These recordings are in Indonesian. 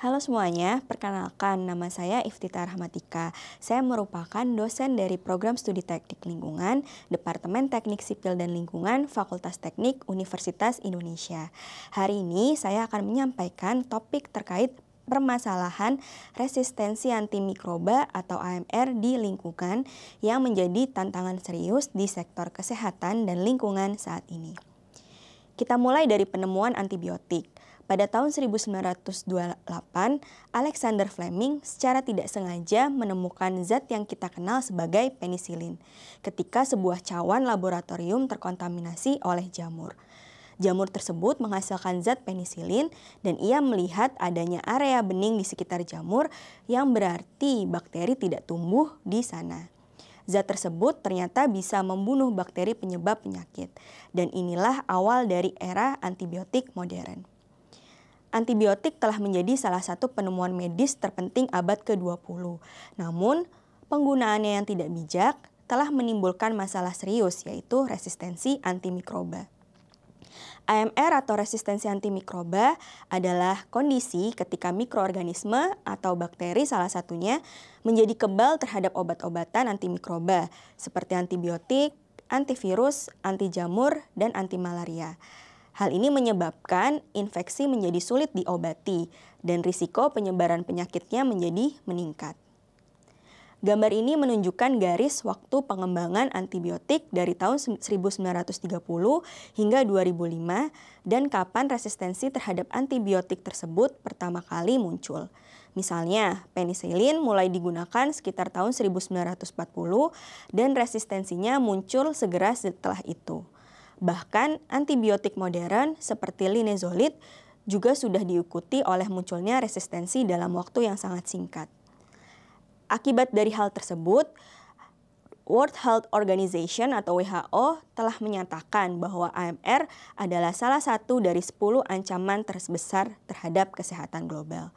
Halo semuanya, perkenalkan nama saya Iftita Rahmatika. Saya merupakan dosen dari Program Studi Teknik Lingkungan, Departemen Teknik Sipil dan Lingkungan, Fakultas Teknik Universitas Indonesia. Hari ini saya akan menyampaikan topik terkait permasalahan resistensi antimikroba atau AMR di lingkungan yang menjadi tantangan serius di sektor kesehatan dan lingkungan saat ini. Kita mulai dari penemuan antibiotik. Pada tahun 1928, Alexander Fleming secara tidak sengaja menemukan zat yang kita kenal sebagai penisilin ketika sebuah cawan laboratorium terkontaminasi oleh jamur. Jamur tersebut menghasilkan zat penisilin dan ia melihat adanya area bening di sekitar jamur yang berarti bakteri tidak tumbuh di sana. Zat tersebut ternyata bisa membunuh bakteri penyebab penyakit dan inilah awal dari era antibiotik modern. Antibiotik telah menjadi salah satu penemuan medis terpenting abad ke-20. Namun, penggunaannya yang tidak bijak telah menimbulkan masalah serius, yaitu resistensi antimikroba. AMR atau resistensi antimikroba adalah kondisi ketika mikroorganisme atau bakteri salah satunya menjadi kebal terhadap obat-obatan antimikroba seperti antibiotik, antivirus, anti jamur, dan anti malaria. Hal ini menyebabkan infeksi menjadi sulit diobati dan risiko penyebaran penyakitnya menjadi meningkat. Gambar ini menunjukkan garis waktu pengembangan antibiotik dari tahun 1930 hingga 2005 dan kapan resistensi terhadap antibiotik tersebut pertama kali muncul. Misalnya, penisilin mulai digunakan sekitar tahun 1940 dan resistensinya muncul segera setelah itu. Bahkan antibiotik modern seperti linezolid juga sudah diikuti oleh munculnya resistensi dalam waktu yang sangat singkat. Akibat dari hal tersebut, World Health Organization atau WHO telah menyatakan bahwa AMR adalah salah satu dari 10 ancaman terbesar terhadap kesehatan global.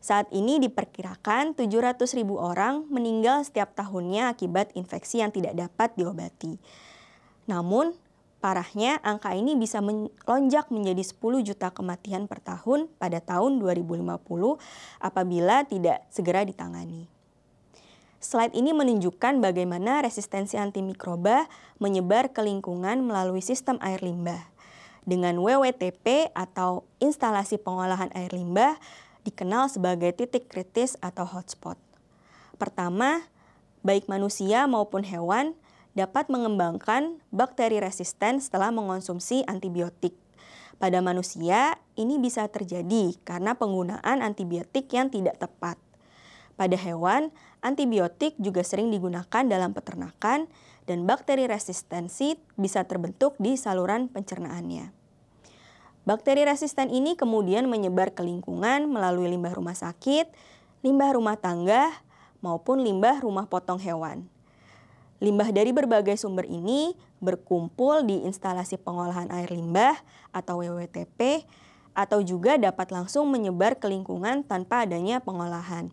Saat ini diperkirakan 700.000 orang meninggal setiap tahunnya akibat infeksi yang tidak dapat diobati. Namun, parahnya, angka ini bisa melonjak menjadi 10 juta kematian per tahun pada tahun 2050 apabila tidak segera ditangani. Slide ini menunjukkan bagaimana resistensi antimikroba menyebar ke lingkungan melalui sistem air limbah. Dengan WWTP atau instalasi pengolahan air limbah dikenal sebagai titik kritis atau hotspot. Pertama, baik manusia maupun hewan dapat mengembangkan bakteri resisten setelah mengonsumsi antibiotik. Pada manusia, ini bisa terjadi karena penggunaan antibiotik yang tidak tepat. Pada hewan, antibiotik juga sering digunakan dalam peternakan dan bakteri resistensi bisa terbentuk di saluran pencernaannya. Bakteri resisten ini kemudian menyebar ke lingkungan melalui limbah rumah sakit, limbah rumah tangga, maupun limbah rumah potong hewan. Limbah dari berbagai sumber ini berkumpul di instalasi pengolahan air limbah atau WWTP atau juga dapat langsung menyebar ke lingkungan tanpa adanya pengolahan.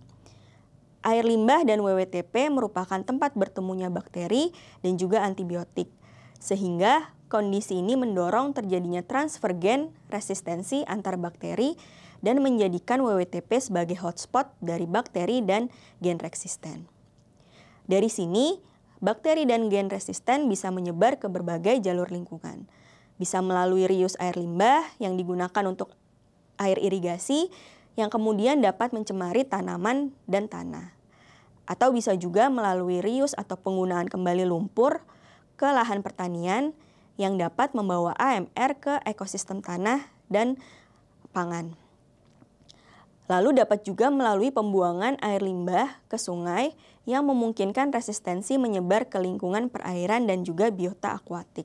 Air limbah dan WWTP merupakan tempat bertemunya bakteri dan juga antibiotik, sehingga kondisi ini mendorong terjadinya transfer gen resistensi antar bakteri dan menjadikan WWTP sebagai hotspot dari bakteri dan gen resisten. Dari sini, bakteri dan gen resisten bisa menyebar ke berbagai jalur lingkungan. Bisa melalui rius air limbah yang digunakan untuk air irigasi yang kemudian dapat mencemari tanaman dan tanah. Atau bisa juga melalui rius atau penggunaan kembali lumpur ke lahan pertanian yang dapat membawa AMR ke ekosistem tanah dan pangan. Lalu dapat juga melalui pembuangan air limbah ke sungai yang memungkinkan resistensi menyebar ke lingkungan perairan dan juga biota akuatik.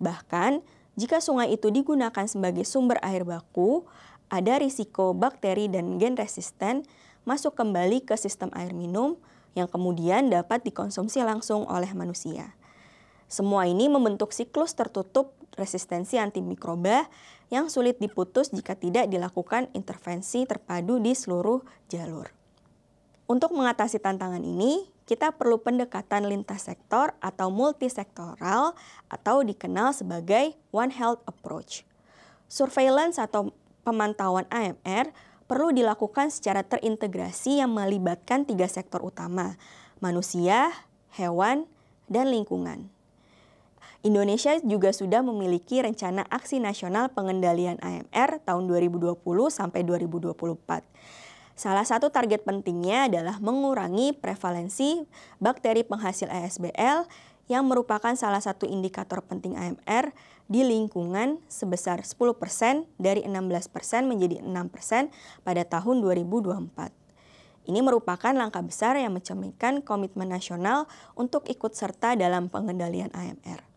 Bahkan, jika sungai itu digunakan sebagai sumber air baku, ada risiko bakteri dan gen resisten masuk kembali ke sistem air minum yang kemudian dapat dikonsumsi langsung oleh manusia. Semua ini membentuk siklus tertutup resistensi antimikroba yang sulit diputus jika tidak dilakukan intervensi terpadu di seluruh jalur. Untuk mengatasi tantangan ini, kita perlu pendekatan lintas sektor atau multisektoral atau dikenal sebagai One Health Approach. Surveillance atau pemantauan AMR perlu dilakukan secara terintegrasi yang melibatkan 3 sektor utama, manusia, hewan, dan lingkungan. Indonesia juga sudah memiliki rencana aksi nasional pengendalian AMR tahun 2020 sampai 2024. Salah satu target pentingnya adalah mengurangi prevalensi bakteri penghasil ESBL yang merupakan salah satu indikator penting AMR di lingkungan sebesar 10% dari 16% menjadi 6% pada tahun 2024. Ini merupakan langkah besar yang mencerminkan komitmen nasional untuk ikut serta dalam pengendalian AMR.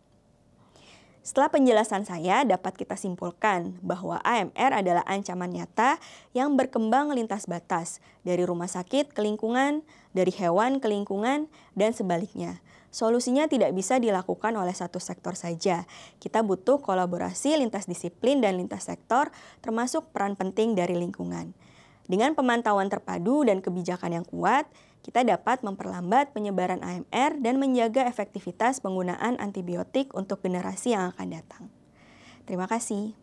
Setelah penjelasan saya, dapat kita simpulkan bahwa AMR adalah ancaman nyata yang berkembang lintas batas, dari rumah sakit ke lingkungan, dari hewan ke lingkungan, dan sebaliknya. Solusinya tidak bisa dilakukan oleh satu sektor saja. Kita butuh kolaborasi lintas disiplin dan lintas sektor, termasuk peran penting dari lingkungan. Dengan pemantauan terpadu dan kebijakan yang kuat, kita dapat memperlambat penyebaran AMR dan menjaga efektivitas penggunaan antibiotik untuk generasi yang akan datang. Terima kasih.